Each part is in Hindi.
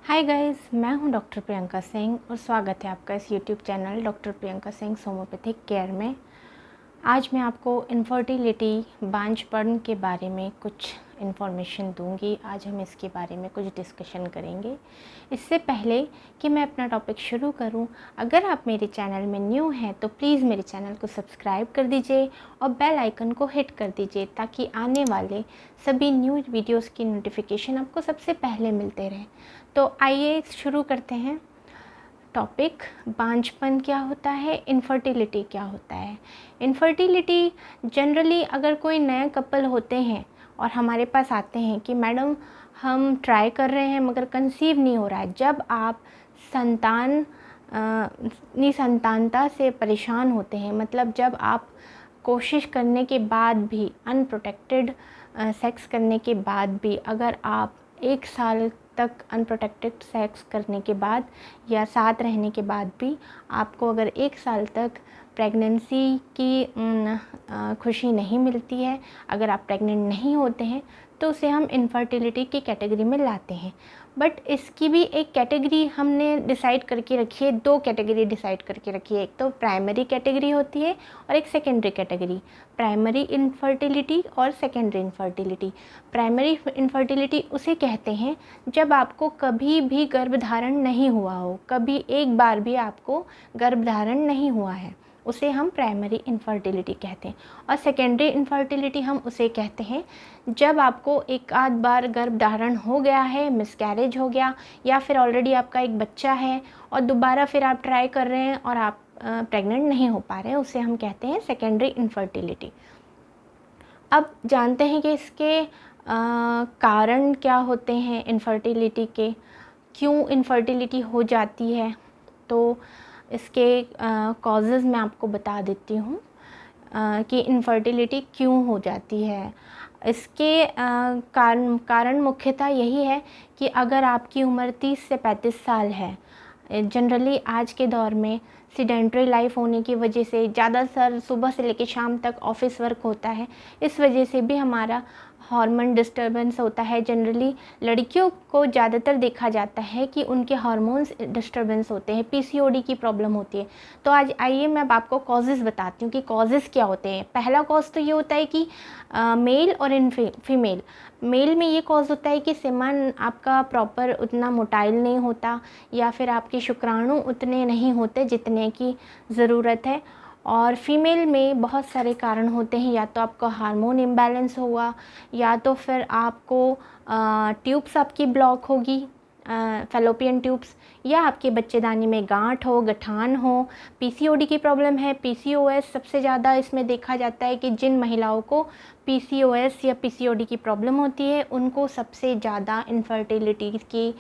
हाय गाइस, मैं हूं डॉक्टर प्रियंका सिंह और स्वागत है आपका इस YouTube channel doctor Priyanka Singh homeopathic care में। आज मैं आपको इनफर्टिलिटी, बांझपन के बारे में कुछ इन्फॉर्मेशन दूंगी। आज हम इसके बारे में कुछ डिस्कशन करेंगे। इससे पहले कि मैं अपना टॉपिक शुरू करूं, अगर आप मेरे चैनल में न्यू हैं तो प्लीज़ मेरे चैनल को सब्सक्राइब कर दीजिए और बेल आइकन को हिट कर दीजिए ताकि आने वाले सभी न्यू वीडियोस की नोटिफिकेशन आपको सबसे पहले मिलते रहें। तो आइए शुरू करते हैं टॉपिक। बांझपन क्या होता है, इनफर्टिलिटी क्या होता है। इनफर्टिलिटी जनरली अगर कोई नए कपल होते हैं और हमारे पास आते हैं कि मैडम हम ट्राई कर रहे हैं मगर कंसीव नहीं हो रहा है, जब आप निसंतानता से परेशान होते हैं, मतलब जब आप कोशिश करने के बाद भी, अनप्रोटेक्टेड सेक्स करने के बाद भी, अगर आप 1 साल तक अनप्रोटेक्टेड सेक्स करने के बाद या साथ रहने के बाद भी आपको अगर 1 साल तक प्रेगनेंसी की खुशी नहीं मिलती है, अगर आप प्रेग्नेंट नहीं होते हैं, तो उसे हम इनफर्टिलिटी की कैटेगरी में लाते हैं। बट इसकी भी एक कैटेगरी हमने डिसाइड करके रखी है, 2 कैटेगरी डिसाइड करके रखी है। एक तो प्राइमरी कैटेगरी होती है और एक सेकेंडरी कैटेगरी। प्राइमरी इनफर्टिलिटी और सेकेंडरी इनफर्टिलिटी। प्राइमरी इनफर्टिलिटी उसे कहते हैं जब आपको कभी भी गर्भधारण नहीं हुआ हो, कभी एक बार भी आपको गर्भधारण नहीं हुआ है, उसे हम प्राइमरी इनफर्टिलिटी कहते हैं। और सेकेंडरी इनफर्टिलिटी हम उसे कहते हैं जब आपको एक आध बार गर्भधारण हो गया है, मिसकैरेज हो गया, या फिर ऑलरेडी आपका एक बच्चा है और दोबारा फिर आप ट्राई कर रहे हैं और आप प्रेग्नेंट नहीं हो पा रहे हैं, उसे हम कहते हैं सेकेंडरी इनफर्टिलिटी। अब जानते हैं कि इसके कारण क्या होते हैं इनफर्टिलिटी के, क्यों इनफर्टिलिटी हो जाती है। तो इसके कॉजेज़ मैं आपको बता देती हूँ कि इनफर्टिलिटी क्यों हो जाती है। इसके कारण मुख्यतः यही है कि अगर आपकी उम्र 30 से 35 साल है, जनरली आज के दौर में सीडेंट्री लाइफ होने की वजह से ज़्यादातर सुबह से लेकर शाम तक ऑफिस वर्क होता है, इस वजह से भी हमारा हार्मोन डिस्टर्बेंस होता है। जनरली लड़कियों को ज़्यादातर देखा जाता है कि उनके हार्मोन्स डिस्टर्बेंस होते हैं, पीसीओडी की प्रॉब्लम होती है। तो आज आइए मैं अब आपको कॉजेज़ बताती हूँ कि कॉजेज़ क्या होते हैं। पहला कॉज तो ये होता है कि मेल और फीमेल। मेल में ये कॉज होता है कि सेमन आपका प्रॉपर उतना मोटाइल नहीं होता, या फिर आपके शुक्राणु उतने नहीं होते जितने की ज़रूरत है। और फीमेल में बहुत सारे कारण होते हैं, या तो आपका हार्मोन इम्बैलेंस होगा, या तो फिर आपको ट्यूब्स आपकी ब्लॉक होगी, फैलोपियन ट्यूब्स, या आपके बच्चेदानी में गांठ हो, गठान हो। पीसीओडी की प्रॉब्लम है, पीसीओएस सबसे ज़्यादा इसमें देखा जाता है कि जिन महिलाओं को पीसीओएस या पीसीओडी की प्रॉब्लम होती है उनको सबसे ज़्यादा इनफर्टिलिटी की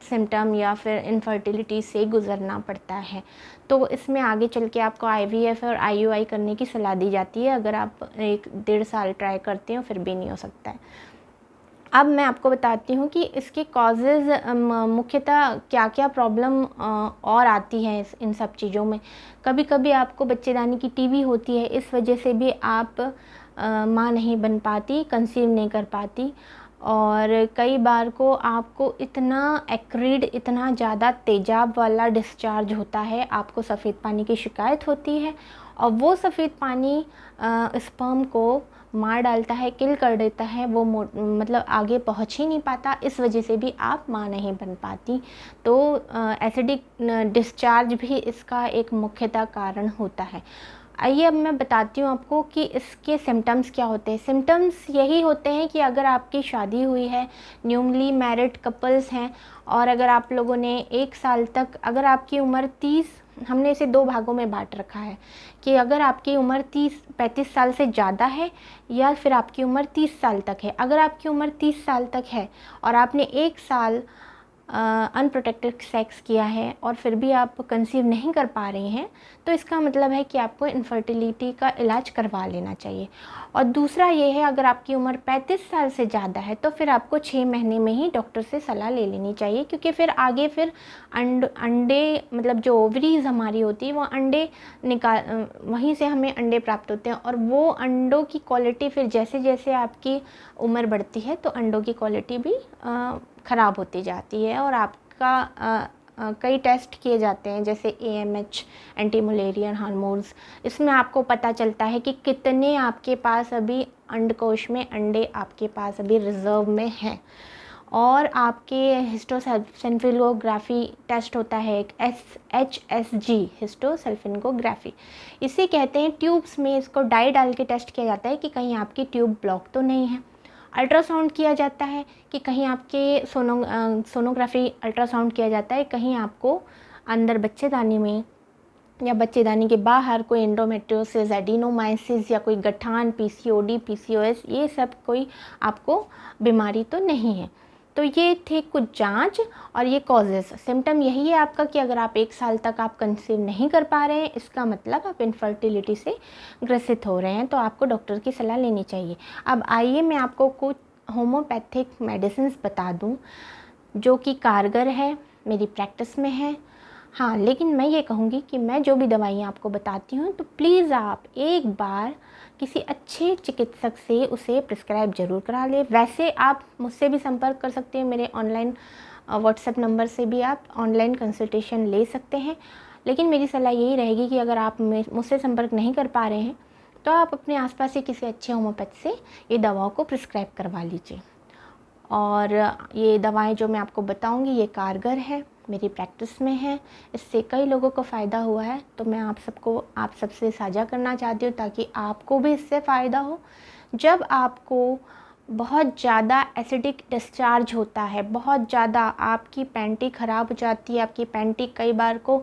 सिम्टम या फिर इनफर्टिलिटी से गुज़रना पड़ता है। तो इसमें आगे चल के आपको आईवीएफ और आईयूआई करने की सलाह दी जाती है। अगर आप 1-1.5 साल ट्राई करते हो फिर भी नहीं हो सकता है। अब मैं आपको बताती हूँ कि इसके कॉजेज़ मुख्यतः क्या क्या प्रॉब्लम और आती है इन सब चीज़ों में। कभी कभी आपको बच्चेदानी की टीबी होती है, इस वजह से भी आप माँ नहीं बन पाती, कंसीव नहीं कर पाती। और कई बार को आपको इतना एक्रिड, इतना ज़्यादा तेजाब वाला डिस्चार्ज होता है, आपको सफ़ेद पानी की शिकायत होती है और वो सफ़ेद पानी स्पर्म को मार डालता है, किल कर देता है, वो मतलब आगे पहुंच ही नहीं पाता, इस वजह से भी आप माँ नहीं बन पाती। तो एसिडिक डिस्चार्ज भी इसका एक मुख्यतः कारण होता है। आइए अब मैं बताती हूँ आपको कि इसके सिम्टम्स क्या होते हैं। सिम्टम्स यही होते हैं कि अगर आपकी शादी हुई है, न्यूली मैरिड कपल्स हैं, और अगर आप लोगों ने 1 साल तक, अगर आपकी उम्र 30, हमने इसे 2 भागों में बांट रखा है कि अगर आपकी उम्र 30-35 साल से ज़्यादा है या फिर आपकी उम्र 30 साल तक है। अगर आपकी उम्र 30 साल तक है और आपने 1 साल अनप्रोटेक्टेड सेक्स किया है और फिर भी आप कंसीव नहीं कर पा रही हैं, तो इसका मतलब है कि आपको इनफर्टिलिटी का इलाज करवा लेना चाहिए। और दूसरा ये है, अगर आपकी उम्र 35 साल से ज़्यादा है तो फिर आपको 6 महीने में ही डॉक्टर से सलाह ले लेनी चाहिए, क्योंकि फिर आगे फिर अंडे मतलब जो ओवरीज हमारी होती है वो अंडे वहीं से हमें अंडे प्राप्त होते हैं, और वो अंडों की क्वालिटी फिर जैसे जैसे आपकी उम्र बढ़ती है तो अंडों की क्वालिटी भी ख़राब होती जाती है और आपका कई टेस्ट किए जाते हैं जैसे AMH, एंटी मलेरियन हार्मोन्स। इसमें आपको पता चलता है कि कितने आपके पास अभी अंडकोश में अंडे आपके पास अभी रिज़र्व में हैं। और आपके हिस्टोसल्फिनोग्राफी टेस्ट होता है एक HSG, हिस्टोसल्फिनोग्राफी। इसे कहते हैं ट्यूब्स में इसको डाई डाल के टेस्ट किया जाता है कि कहीं आपकी ट्यूब ब्लॉक तो नहीं है। अल्ट्रासाउंड किया जाता है कि कहीं आपके सोनोग्राफी अल्ट्रासाउंड किया जाता है कहीं आपको अंदर बच्चेदानी में या बच्चेदानी के बाहर कोई एंडोमेट्रियोसिस, एडिनोमाइसिस या कोई गठान, PCOD, PCOS, ये सब कोई आपको बीमारी तो नहीं है। तो ये थे कुछ जांच और ये कॉजेज़। सिम्टम यही है आपका कि अगर आप 1 साल तक आप कंसीव नहीं कर पा रहे हैं, इसका मतलब आप इनफर्टिलिटी से ग्रसित हो रहे हैं, तो आपको डॉक्टर की सलाह लेनी चाहिए। अब आइए मैं आपको कुछ होम्योपैथिक मेडिसिन्स बता दूं जो कि कारगर है, मेरी प्रैक्टिस में है। हाँ, लेकिन मैं ये कहूँगी कि मैं जो भी दवाइयाँ आपको बताती हूँ तो प्लीज़ आप एक बार किसी अच्छे चिकित्सक से उसे प्रिस्क्राइब ज़रूर करा लें। वैसे आप मुझसे भी संपर्क कर सकते हैं, मेरे ऑनलाइन व्हाट्सएप नंबर से भी आप ऑनलाइन कंसल्टेशन ले सकते हैं। लेकिन मेरी सलाह यही रहेगी कि अगर आप मुझसे संपर्क नहीं कर पा रहे हैं तो आप अपने आसपास से किसी अच्छे होम्योपैथ से ये दवाओं को प्रिस्क्राइब करवा लीजिए। और ये दवाएं जो मैं आपको बताऊंगी ये कारगर है, मेरी प्रैक्टिस में है, इससे कई लोगों को फ़ायदा हुआ है, तो मैं आप सबसे साझा करना चाहती हूँ ताकि आपको भी इससे फ़ायदा हो। जब आपको बहुत ज़्यादा एसिडिक डिस्चार्ज होता है, बहुत ज़्यादा आपकी पैंटी ख़राब हो जाती है, आपकी पैंटी कई बार को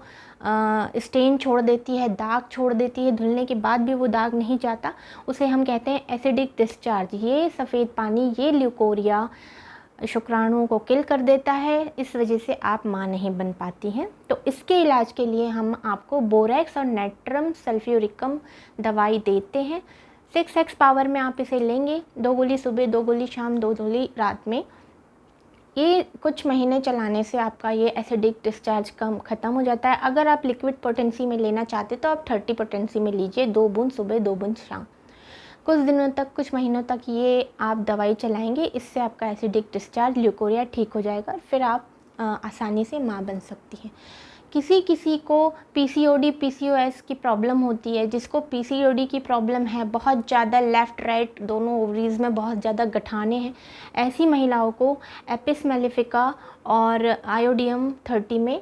स्टेन छोड़ देती है, दाग छोड़ देती है, धुलने के बाद भी वो दाग नहीं जाता, उसे हम कहते हैं एसिडिक डिस्चार्ज। ये सफ़ेद पानी, ये ल्यूकोरिया शुक्राणुओं को किल कर देता है, इस वजह से आप माँ नहीं बन पाती हैं। तो इसके इलाज के लिए हम आपको बोरेक्स और नाइट्रम सल्फ्यूरिकम दवाई देते हैं। 6x पावर में आप इसे लेंगे, 2 गोली सुबह, 2 गोली शाम, 2 गोली रात में। ये कुछ महीने चलाने से आपका ये एसिडिक डिस्चार्ज ख़त्म हो जाता है। अगर आप लिक्विड पोटेंसी में लेना चाहते तो आप 30 पोटेंसी में लीजिए, 2 बूंद सुबह, 2 बूंद शाम। कुछ दिनों तक, कुछ महीनों तक ये आप दवाई चलाएंगे, इससे आपका एसिडिक डिस्चार्ज, ल्यूकोरिया ठीक हो जाएगा, फिर आप आसानी से माँ बन सकती हैं। किसी को PCOD, PCOS की प्रॉब्लम होती है, जिसको PCOD की प्रॉब्लम है, बहुत ज़्यादा लेफ़्ट राइट दोनों ओवरीज़ में बहुत ज़्यादा गठाने हैं, ऐसी महिलाओं को एपिस मेलिफिका और आयोडियम 30 में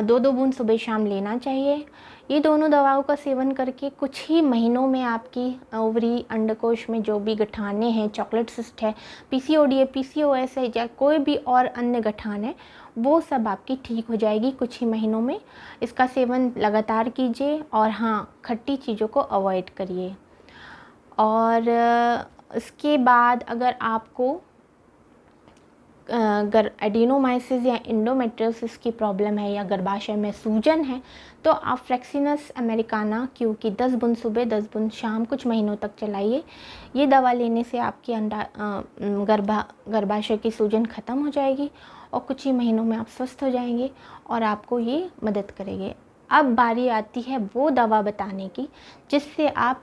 2-2 बूंद सुबह शाम लेना चाहिए। ये दोनों दवाओं का सेवन करके कुछ ही महीनों में आपकी ओवरी, अंडकोश में जो भी गठाने हैं, चॉकलेट सिस्ट है, PCOD है, PCOS है या कोई भी और अन्य गठान है, वो सब आपकी ठीक हो जाएगी कुछ ही महीनों में। इसका सेवन लगातार कीजिए और हाँ, खट्टी चीज़ों को अवॉइड करिए। और इसके बाद अगर आपको अगर एडिनोमाइसिस या एंडोमेट्रियोसिस की प्रॉब्लम है या गर्भाशय में सूजन है तो आप फ्लेक्सिनस अमेरिकाना क्योंकि 10 बूंद सुबह, 10 बूंद शाम कुछ महीनों तक चलाइए। ये दवा लेने से आपकी गर्भाशय की सूजन ख़त्म हो जाएगी और कुछ ही महीनों में आप स्वस्थ हो जाएंगे और आपको ये मदद करेंगे। अब बारी आती है वो दवा बताने की जिससे आपको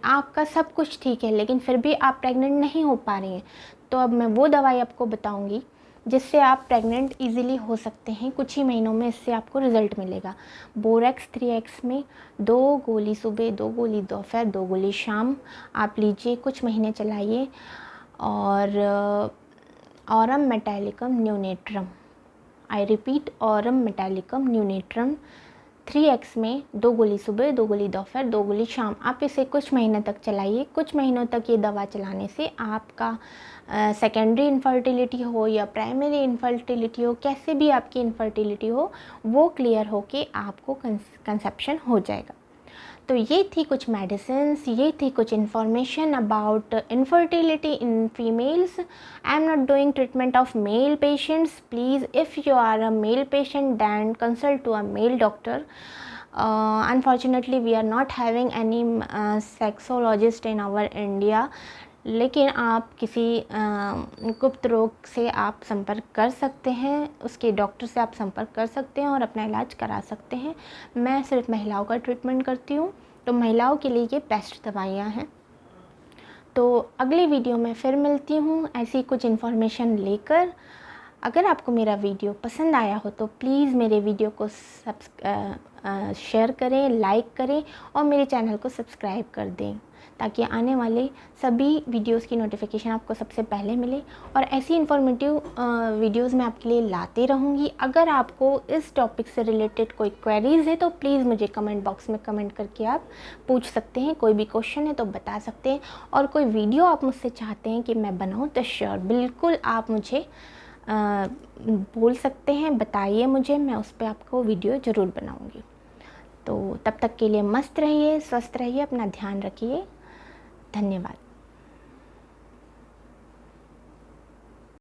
आपका सब कुछ ठीक है लेकिन फिर भी आप प्रेग्नेंट नहीं हो पा रही हैं। तो अब मैं वो दवाई आपको बताऊंगी जिससे आप प्रेग्नेंट इजीली हो सकते हैं, कुछ ही महीनों में इससे आपको रिज़ल्ट मिलेगा। बोरेक्स 3x में 2 गोली सुबह, 2 गोली दोपहर, 2 गोली शाम आप लीजिए, कुछ महीने चलाइए। और ऑरम मेटालिकम न्यूनेट्रम, आई रिपीट, ऑरम मेटालिकम न्यूनेट्रम 3x में 2 गोली सुबह, 2 गोली दोपहर, 2 गोली शाम, आप इसे कुछ महीने तक चलाइए। कुछ महीनों तक ये दवा चलाने से आपका सेकेंडरी इनफर्टिलिटी हो या प्राइमरी इनफर्टिलिटी हो, कैसे भी आपकी इनफर्टिलिटी हो, वो क्लियर हो के आपको कंसेप्शन हो जाएगा। तो ये थी कुछ मेडिसिन्स, ये थी कुछ information about infertility in females. I am not doing treatment of male patients. Please if you are a male patient then consult to a male doctor. Unfortunately we are not having any sexologist in our India. लेकिन आप किसी गुप्त रोग से आप संपर्क कर सकते हैं, उसके डॉक्टर से आप संपर्क कर सकते हैं और अपना इलाज करा सकते हैं। मैं सिर्फ महिलाओं का ट्रीटमेंट करती हूँ, तो महिलाओं के लिए ये बेस्ट दवाइयाँ हैं। तो अगली वीडियो में फिर मिलती हूँ ऐसी कुछ इन्फॉर्मेशन लेकर। अगर आपको मेरा वीडियो पसंद आया हो तो प्लीज़ मेरे वीडियो को शेयर करें, लाइक करें और मेरे चैनल को सब्सक्राइब कर दें, ताकि आने वाले सभी वीडियोस की नोटिफिकेशन आपको सबसे पहले मिले। और ऐसी इन्फॉर्मेटिव वीडियोस मैं आपके लिए लाते रहूँगी। अगर आपको इस टॉपिक से रिलेटेड कोई क्वेरीज़ है तो प्लीज़ मुझे कमेंट बॉक्स में कमेंट करके आप पूछ सकते हैं। कोई भी क्वेश्चन है तो बता सकते हैं, और कोई वीडियो आप मुझसे चाहते हैं कि मैं बनाऊँ तो श्योर बिल्कुल आप मुझे बोल सकते हैं, बताइए मुझे, मैं उस पर आपको वीडियो ज़रूर बनाऊँगी। तो तब तक के लिए मस्त रहिए, स्वस्थ रहिए, अपना ध्यान रखिए। धन्यवाद।